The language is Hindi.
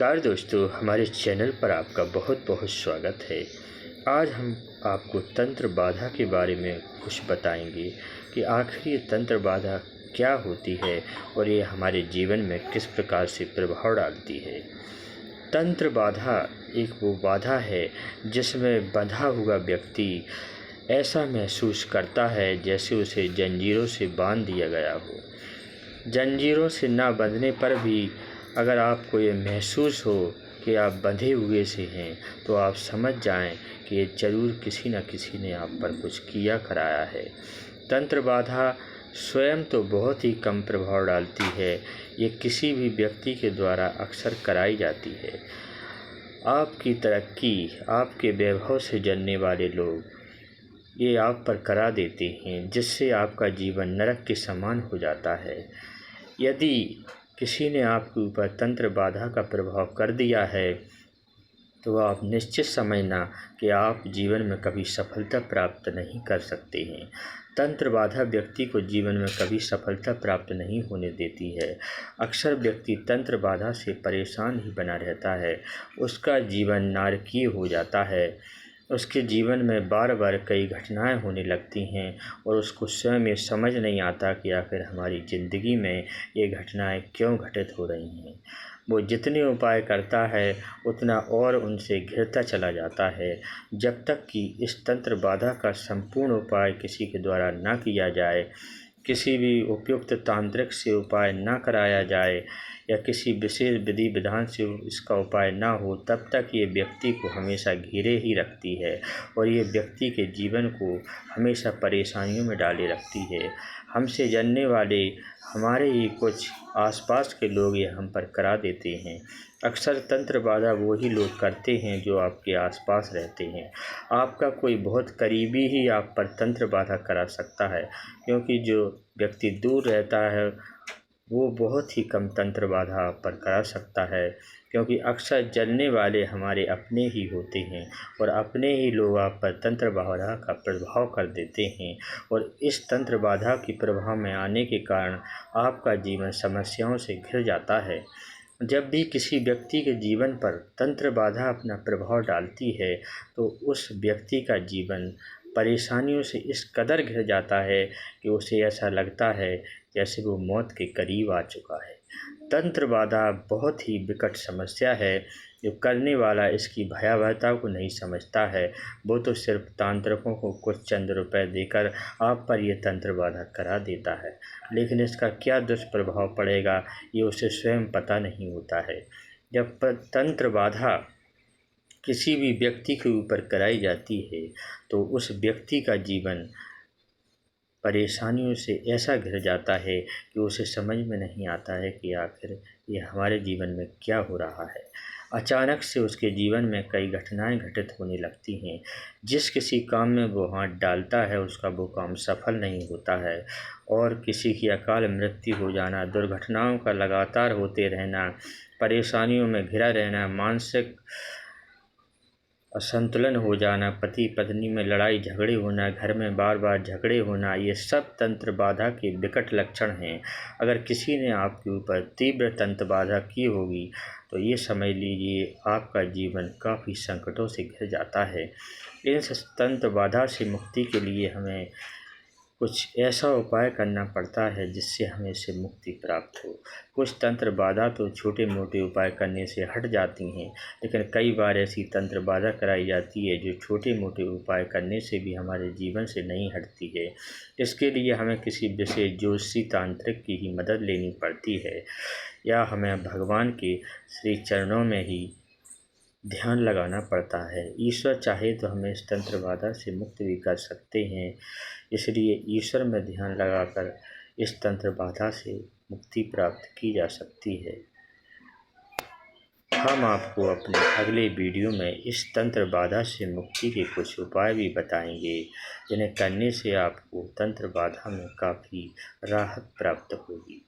नमस्कार दोस्तों, हमारे चैनल पर आपका बहुत बहुत स्वागत है। आज हम आपको तंत्र बाधा के बारे में कुछ बताएंगे कि आखिर ये तंत्र बाधा क्या होती है और ये हमारे जीवन में किस प्रकार से प्रभाव डालती है। तंत्र बाधा एक वो बाधा है जिसमें बंधा हुआ व्यक्ति ऐसा महसूस करता है जैसे उसे जंजीरों से बांध दिया गया हो। जंजीरों से ना बंधने पर भी अगर आपको ये महसूस हो कि आप बंधे हुए से हैं, तो आप समझ जाएं कि ये ज़रूर किसी न किसी ने आप पर कुछ किया कराया है। तंत्र बाधा स्वयं तो बहुत ही कम प्रभाव डालती है, ये किसी भी व्यक्ति के द्वारा अक्सर कराई जाती है। आपकी तरक्की, आपके वैभव से जलने वाले लोग ये आप पर करा देते हैं, जिससे आपका जीवन नरक के समान हो जाता है। यदि किसी ने आपके ऊपर तंत्र बाधा का प्रभाव कर दिया है, तो आप निश्चित समझना कि आप जीवन में कभी सफलता प्राप्त नहीं कर सकते हैं। तंत्र बाधा व्यक्ति को जीवन में कभी सफलता प्राप्त नहीं होने देती है। अक्सर व्यक्ति तंत्र बाधा से परेशान ही बना रहता है, उसका जीवन नारकीय हो जाता है। उसके जीवन में बार बार कई घटनाएं होने लगती हैं और उसको स्वयं ये समझ नहीं आता कि आखिर हमारी ज़िंदगी में ये घटनाएं क्यों घटित हो रही हैं। वो जितने उपाय करता है उतना और उनसे घिरता चला जाता है, जब तक कि इस तंत्र बाधा का संपूर्ण उपाय किसी के द्वारा ना किया जाए, किसी भी उपयुक्त तांत्रिक से उपाय ना कराया जाए या किसी विशेष विधि विधान से इसका उपाय ना हो, तब तक ये व्यक्ति को हमेशा घेरे ही रखती है और ये व्यक्ति के जीवन को हमेशा परेशानियों में डाले रखती है। हमसे जानने वाले हमारे ही कुछ आसपास के लोग ये हम पर करा देते हैं। अक्सर तंत्र बाधा वो ही लोग करते हैं जो आपके आसपास रहते हैं। आपका कोई बहुत करीबी ही आप पर तंत्र बाधा करा सकता है, क्योंकि जो व्यक्ति दूर रहता है वो बहुत ही कम तंत्र बाधा आप पर करा सकता है, क्योंकि अक्सर जलने वाले हमारे अपने ही होते हैं और अपने ही लोग आप पर तंत्र बाधा का प्रभाव कर देते हैं। और इस तंत्र बाधा के प्रभाव में आने के कारण आपका जीवन समस्याओं से घिर जाता है। जब भी किसी व्यक्ति के जीवन पर तंत्र बाधा अपना प्रभाव डालती है, तो उस व्यक्ति का जीवन परेशानियों से इस कदर घिर जाता है कि उसे ऐसा लगता है जैसे वो मौत के करीब आ चुका है। तंत्र बाधा बहुत ही विकट समस्या है। जो करने वाला इसकी भयावहता को नहीं समझता है, वो तो सिर्फ तांत्रिकों को कुछ चंद रुपए देकर आप पर यह तंत्र बाधा करा देता है, लेकिन इसका क्या दुष्प्रभाव पड़ेगा ये उसे स्वयं पता नहीं होता है। जब तंत्र बाधा किसी भी व्यक्ति के ऊपर कराई जाती है, तो उस व्यक्ति का जीवन परेशानियों से ऐसा घिर जाता है कि उसे समझ में नहीं आता है कि आखिर ये हमारे जीवन में क्या हो रहा है। अचानक से उसके जीवन में कई घटनाएं घटित होने लगती हैं। जिस किसी काम में वो हाथ डालता है उसका वो काम सफल नहीं होता है और किसी की अकाल मृत्यु हो जाना, दुर्घटनाओं का लगातार होते रहना, परेशानियों में घिरा रहना, मानसिक असंतुलन हो जाना, पति पत्नी में लड़ाई झगड़े होना, घर में बार बार झगड़े होना, ये सब तंत्र बाधा के विकट लक्षण हैं। अगर किसी ने आपके ऊपर तीव्र तंत्र बाधा की होगी, तो ये समझ लीजिए आपका जीवन काफ़ी संकटों से घिर जाता है। इन तंत्र बाधा से मुक्ति के लिए हमें कुछ ऐसा उपाय करना पड़ता है जिससे हमें इससे मुक्ति प्राप्त हो। कुछ तंत्र बाधा तो छोटे मोटे उपाय करने से हट जाती हैं, लेकिन कई बार ऐसी तंत्र बाधा कराई जाती है जो छोटे मोटे उपाय करने से भी हमारे जीवन से नहीं हटती है। इसके लिए हमें किसी विशेष ज्योतिषी तांत्रिक की ही मदद लेनी पड़ती है, या हमें भगवान के श्री चरणों में ही ध्यान लगाना पड़ता है। ईश्वर चाहे तो हमें इस तंत्र बाधा से मुक्त भी कर सकते हैं, इसलिए ईश्वर में ध्यान लगाकर इस तंत्र बाधा से मुक्ति प्राप्त की जा सकती है। हम आपको अपने अगले वीडियो में इस तंत्र बाधा से मुक्ति के कुछ उपाय भी बताएंगे, जिन्हें करने से आपको तंत्र बाधा में काफ़ी राहत प्राप्त होगी।